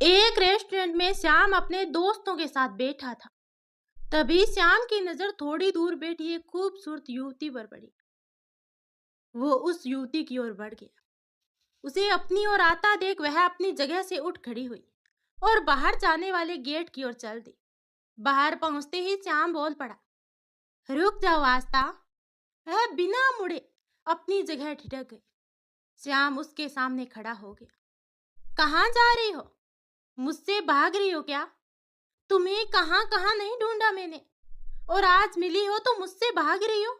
एक रेस्टोरेंट में श्याम अपने दोस्तों के साथ बैठा था। तभी श्याम की नजर थोड़ी दूर बैठी एक खूबसूरत युवती पर पड़ी। वो उस युवती की ओर बढ़ गया। उसे अपनी ओर आता देख वह अपनी जगह से उठ खड़ी हुई और बाहर जाने वाले गेट की ओर चल दी। बाहर पहुंचते ही श्याम बोल पड़ा, रुक जाओ आस्था। वह बिना मुड़े अपनी जगह ठिठक गई। श्याम उसके सामने खड़ा हो गया। कहाँ जा रही हो? मुझसे भाग रही हो क्या? तुम्हें कहाँ कहाँ नहीं ढूंढा मैंने, और आज मिली हो तो मुझसे भाग रही हो।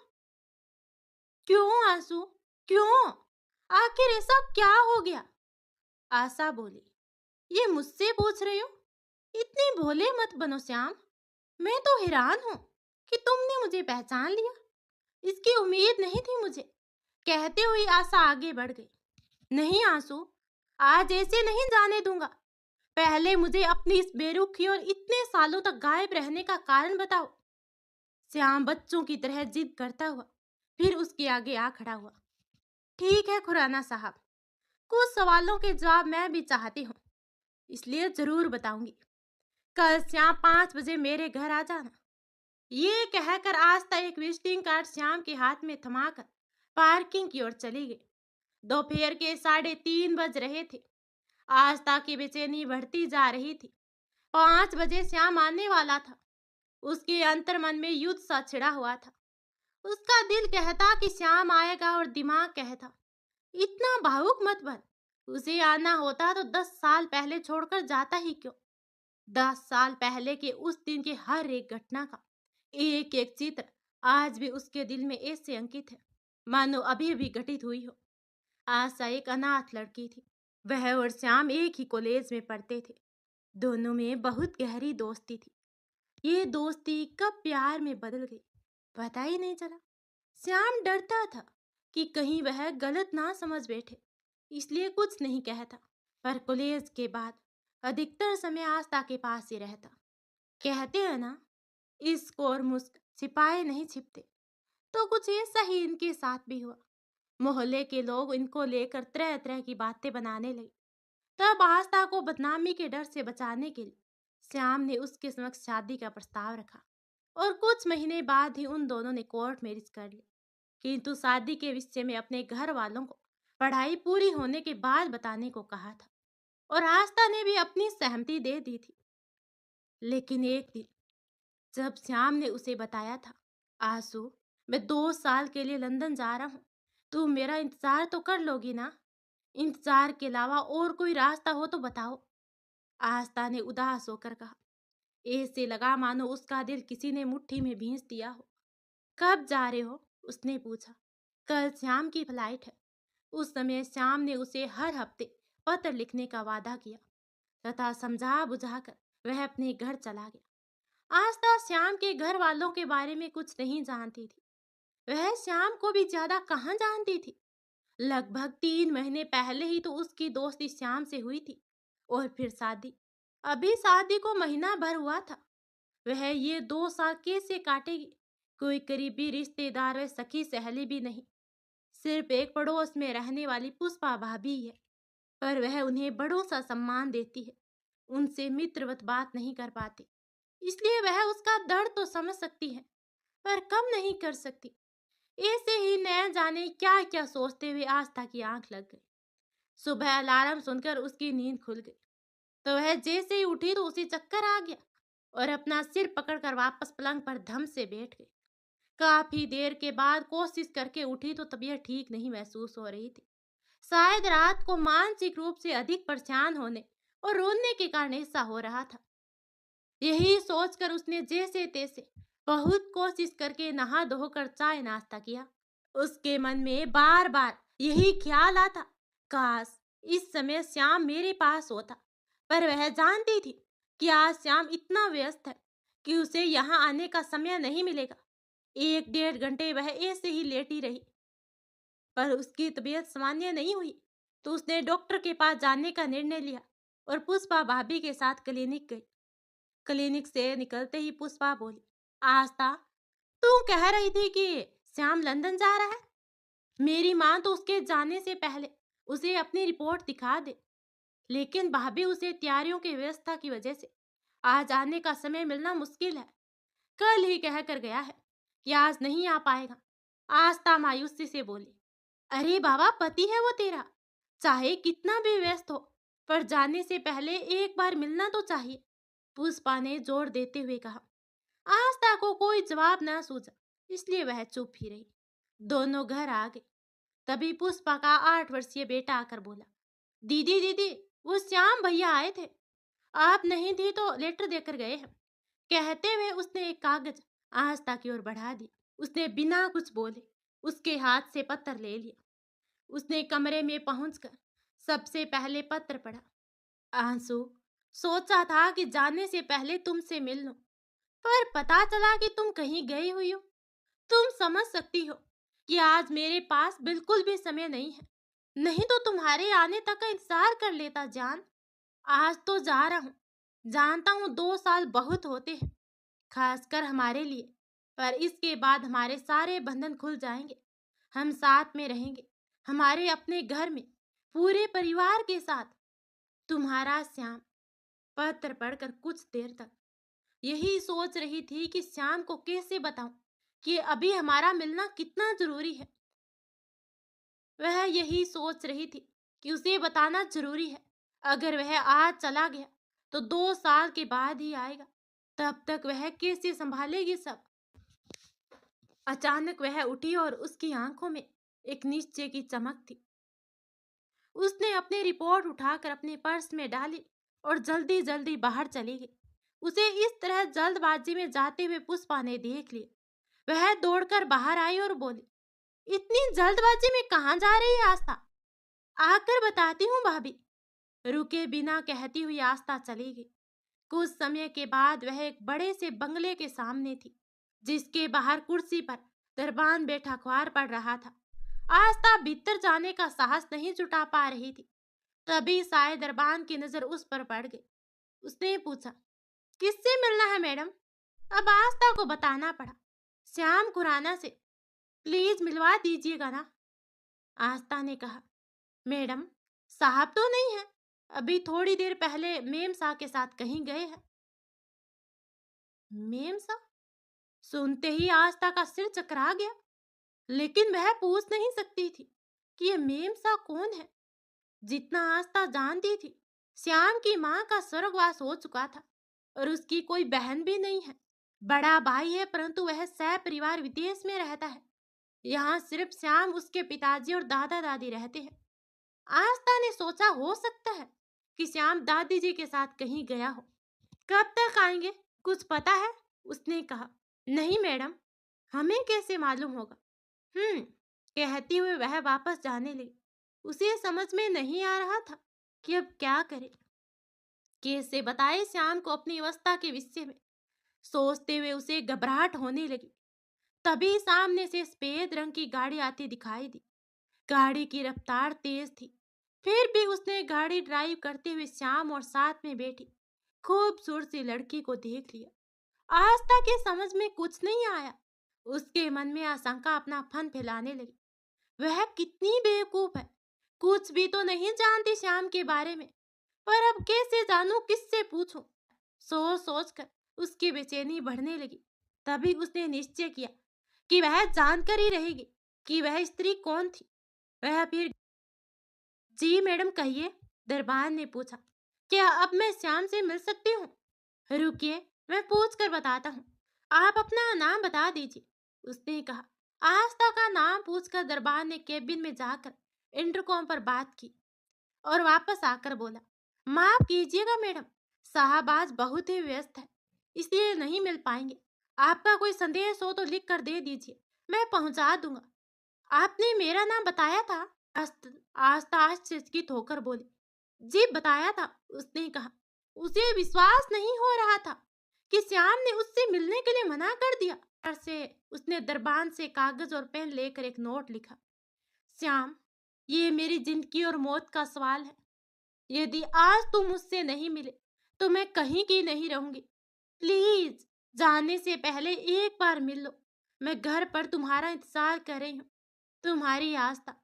क्यों आंसू, क्यों? आखिर ऐसा क्या हो गया? आशा बोली, ये मुझसे पूछ रही हो? इतने भोले मत बनो श्याम। मैं तो हैरान हूँ कि तुमने मुझे पहचान लिया। इसकी उम्मीद नहीं थी मुझे। कहते हुए आशा आगे बढ़ गई। नहीं आंसू, आज ऐसे नहीं जाने दूंगा। पहले मुझे अपनी इस बेरुखी और इतने सालों तक गायब रहने का कारण बताओ। श्याम बच्चों की तरह जिद करता हुआ फिर उसके आगे आ खड़ा हुआ। ठीक है खुराना साहब, कुछ सवालों के जवाब मैं भी चाहती हूँ, इसलिए जरूर बताऊंगी। कल शाम 5 बजे मेरे घर आ जाना। ये कहकर आस्था एक विजिटिंग कार्ड श्याम के हाथ में थमाकर पार्किंग की ओर चली गई। दोपहर के 3:30 बज रहे थे। आस्था की बेचैनी बढ़ती जा रही थी। 5 बजे श्याम आने वाला था। उसके अंतर्मन में युद्ध सा छिड़ा हुआ था। उसका दिल कहता कि श्याम आएगा और दिमाग कहता, इतना भावुक मत बन। उसे आना होता तो 10 साल पहले छोड़कर जाता ही क्यों? 10 साल पहले के उस दिन के हर एक घटना का एक एक चित्र आज भी उसके दिल में ऐसे अंकित है मानो अभी अभी घटित हुई हो। आशा एक अनाथ लड़की थी। वह और श्याम एक ही कॉलेज में पढ़ते थे। दोनों में बहुत गहरी दोस्ती थी। ये दोस्ती कब प्यार में बदल गई पता ही नहीं चला। श्याम डरता था कि कहीं वह गलत ना समझ बैठे, इसलिए कुछ नहीं कहता। पर कॉलेज के बाद अधिकतर समय आस्था के पास ही रहता। कहते हैं ना, इश्क और मुस्क छिपाए नहीं छिपते। तो कुछ ऐसा ही इनके साथ भी हुआ। मोहल्ले के लोग इनको लेकर तरह तरह की बातें बनाने लगे। तब आस्था को बदनामी के डर से बचाने के लिए श्याम ने उसके समक्ष शादी का प्रस्ताव रखा और कुछ महीने बाद ही उन दोनों ने कोर्ट मैरिज कर ली। किंतु शादी के विषय में अपने घर वालों को पढ़ाई पूरी होने के बाद बताने को कहा था और आस्था ने भी अपनी सहमति दे दी थी। लेकिन एक दिन जब श्याम ने उसे बताया था, आंसू, मैं 2 साल के लिए लंदन जा रहा हूँ, तू मेरा इंतजार तो कर लोगी ना? इंतजार के अलावा और कोई रास्ता हो तो बताओ। आस्था ने उदास होकर कहा। ऐसे लगा मानो उसका दिल किसी ने मुट्ठी में भींच दिया हो। कब जा रहे हो? उसने पूछा। कल श्याम की फ्लाइट है। उस समय श्याम ने उसे हर हफ्ते पत्र लिखने का वादा किया तथा समझा बुझाकर वह अपने घर चला गया। आस्था श्याम के घर वालों के बारे में कुछ नहीं जानती थी। वह श्याम को भी ज्यादा कहाँ जानती थी। लगभग 3 महीने पहले ही तो उसकी दोस्ती श्याम से हुई थी और फिर शादी। अभी शादी को महीना भर हुआ था। वह ये 2 साल कैसे काटेगी? कोई करीबी रिश्तेदार व सखी सहेली भी नहीं। सिर्फ एक पड़ोस में रहने वाली पुष्पा भाभी है, पर वह उन्हें बड़ों सा सम्मान देती है। उनसे मित्रवत बात नहीं कर पाती, इसलिए वह उसका दर्द तो समझ सकती है पर कम नहीं कर सकती। ऐसे ही न जाने क्या क्या सोचते हुए आस्था की आंख लग गई। सुबह अलार्म सुनकर उसकी नींद खुल गई तो वह जैसे ही उठी तो उसे चक्कर आ गया और अपना सिर पकड़कर वापस पलंग पर धम से बैठ गई। काफी देर के बाद कोशिश करके उठी तो तबीयत ठीक नहीं महसूस हो रही थी। शायद रात को मानसिक रूप से अधिक परेशान होने और रोने के कारण ऐसा हो रहा था। यही सोचकर उसने जैसे तैसे बहुत कोशिश करके नहा धोकर चाय नाश्ता किया। उसके मन में बार बार यही ख्याल आता, काश इस समय श्याम मेरे पास होता। पर वह जानती थी कि आज श्याम इतना व्यस्त है कि उसे यहाँ आने का समय नहीं मिलेगा। 1 डेढ़ घंटे वह ऐसे ही लेटी रही पर उसकी तबीयत सामान्य नहीं हुई तो उसने डॉक्टर के पास जाने का निर्णय लिया और पुष्पा भाभी के साथ क्लिनिक गई। क्लिनिक से निकलते ही पुष्पा बोली, आस्था, तू कह रही थी कि श्याम लंदन जा रहा है। मेरी माँ तो उसके जाने से पहले उसे अपनी रिपोर्ट दिखा दे। लेकिन भाभी उसे तैयारियों की व्यवस्था की वजह से आज आने का समय मिलना मुश्किल है। कल ही कह कर गया है कि आज नहीं आ पाएगा। आस्था मायूसी से बोली। अरे बाबा, पति है वो तेरा, चाहे कितना भी व्यस्त हो, पर जाने से पहले एक बार मिलना तो चाहिए, पुष्पा ने जोर देते हुए कहा। आस्था को कोई जवाब न सूझा, इसलिए वह चुप ही रही। दोनों घर आ गए। तभी पुष्पा का 8 वर्षीय बेटा आकर बोला, दीदी दीदी, वो श्याम भैया आए थे, आप नहीं थी तो लेटर देकर गए हैं। कहते हुए उसने एक कागज आस्था की ओर बढ़ा दिया। उसने बिना कुछ बोले उसके हाथ से पत्र ले लिया। उसने कमरे में पहुंचकर सबसे पहले पत्र पढ़ा। आंसू, सोचा था कि जाने से पहले तुमसे मिल लूं, पर पता चला कि तुम कहीं गई हुई हो। तुम समझ सकती हो कि आज मेरे पास बिल्कुल भी समय नहीं है, नहीं तो तुम्हारे आने तक का इंतजार कर लेता जान। आज तो जा रहा हूँ, जानता हूँ 2 साल बहुत होते हैं, खासकर हमारे लिए, पर इसके बाद हमारे सारे बंधन खुल जाएंगे। हम साथ में रहेंगे, हमारे अपने घर में, पूरे परिवार के साथ। तुम्हारा श्याम। पत्र पढ़कर कुछ देर तक यही सोच रही थी कि श्याम को कैसे बताऊं कि अभी हमारा मिलना कितना जरूरी है। वह यही सोच रही थी कि उसे बताना जरूरी है। अगर वह आज चला गया तो 2 साल के बाद ही आएगा, तब तक वह कैसे संभालेगी सब। अचानक वह उठी और उसकी आंखों में एक निश्चय की चमक थी। उसने अपनी रिपोर्ट उठाकर अपने पर्स में डाली और जल्दी जल्दी बाहर चली गई। उसे इस तरह जल्दबाजी में जाते हुए पुष्पा ने देख लिया। वह दौड़कर बाहर आई और बोली, इतनी जल्दबाजी में कहाँ जा रही है आस्था? आकर बताती हूँ भाभी। रुके बिना कहती हुई आस्था चली गई। कुछ समय के बाद वह एक बड़े से बंगले के सामने थी, जिसके बाहर कुर्सी पर दरबान बैठा अखबार पढ़ रहा था। आस्था भीतर जाने का साहस नहीं जुटा पा रही थी। तभी साय दरबान की नजर उस पर पड़ गई। उसने पूछा, किससे मिलना है मैडम? अब आस्था को बताना पड़ा, श्याम खुराना से, प्लीज मिलवा दीजिएगा ना। आस्था ने कहा, मैडम, साहब तो नहीं है, अभी थोड़ी देर पहले मेम साहब के साथ कहीं गए हैं। मेम साहब? सुनते ही आस्था का सिर चकरा गया, लेकिन वह पूछ नहीं सकती थी कि ये मेम साहब कौन है। जितना आस्था जानती थी, श्याम की माँ का स्वर्गवास हो चुका था और उसकी कोई बहन भी नहीं है। बड़ा भाई है, परंतु वह सह परिवार विदेश में रहता है। यहाँ सिर्फ श्याम, उसके पिताजी और दादा दादी रहते हैं। आस्था ने सोचा हो सकता है कि श्याम दादी जी के साथ कहीं गया हो। कब तक आएंगे, कुछ पता है? उसने कहा, नहीं मैडम, हमें कैसे मालूम होगा। कहती हुए वह वापस जाने लगी। उसे समझ में नहीं आ रहा था कि अब क्या करे, कैसे बताए श्याम को अपनी अवस्था के विषय में। सोचते हुए उसे घबराहट होने लगी। तभी सामने से सफेद रंग की गाड़ी आती दिखाई दी। गाड़ी की रफ्तार तेज थी, फिर भी उसने गाड़ी ड्राइव करते हुए श्याम और साथ में बैठी खूबसूरत सी लड़की को देख लिया। आस्था के समझ में कुछ नहीं आया। उसके मन में आशंका अपना फन फैलाने लगी। वह कितनी बेवकूफ है, कुछ भी तो नहीं जानती श्याम के बारे में, पर अब कैसे जानूं, किससे पूछूं? सोच सोच कर उसकी बेचैनी बढ़ने लगी। तभी उसने निश्चय किया कि वह जानकर ही रहेगी कि वह स्त्री कौन थी। वह फिर, जी मैडम कहिए, दरबार ने पूछा, क्या अब मैं श्याम से मिल सकती हूँ? रुकिए, मैं पूछ कर बताता हूँ, आप अपना नाम बता दीजिए, उसने कहा। आस्था का नाम पूछकर दरबार ने केबिन में जाकर इंटरकॉम पर बात की और वापस आकर बोला, माफ कीजिएगा मैडम, साहब आज बहुत ही व्यस्त है, इसलिए नहीं मिल पाएंगे। आपका कोई संदेश हो तो लिख कर दे दीजिए, मैं पहुंचा दूंगा। आपने मेरा नाम बताया था? आस्था आश्चर्यचकित होकर बोली, जी बताया था, उसने कहा। उसे विश्वास नहीं हो रहा था कि श्याम ने उससे मिलने के लिए मना कर दिया। फिर से उसने दरबान से कागज और पेन लेकर एक नोट लिखा, श्याम, ये मेरी जिंदगी और मौत का सवाल है। यदि आज तुम मुझसे नहीं मिले तो मैं कहीं की नहीं रहूंगी। प्लीज जाने से पहले एक बार मिल लो। मैं घर पर तुम्हारा इंतजार कर रही हूँ। तुम्हारी आस्था।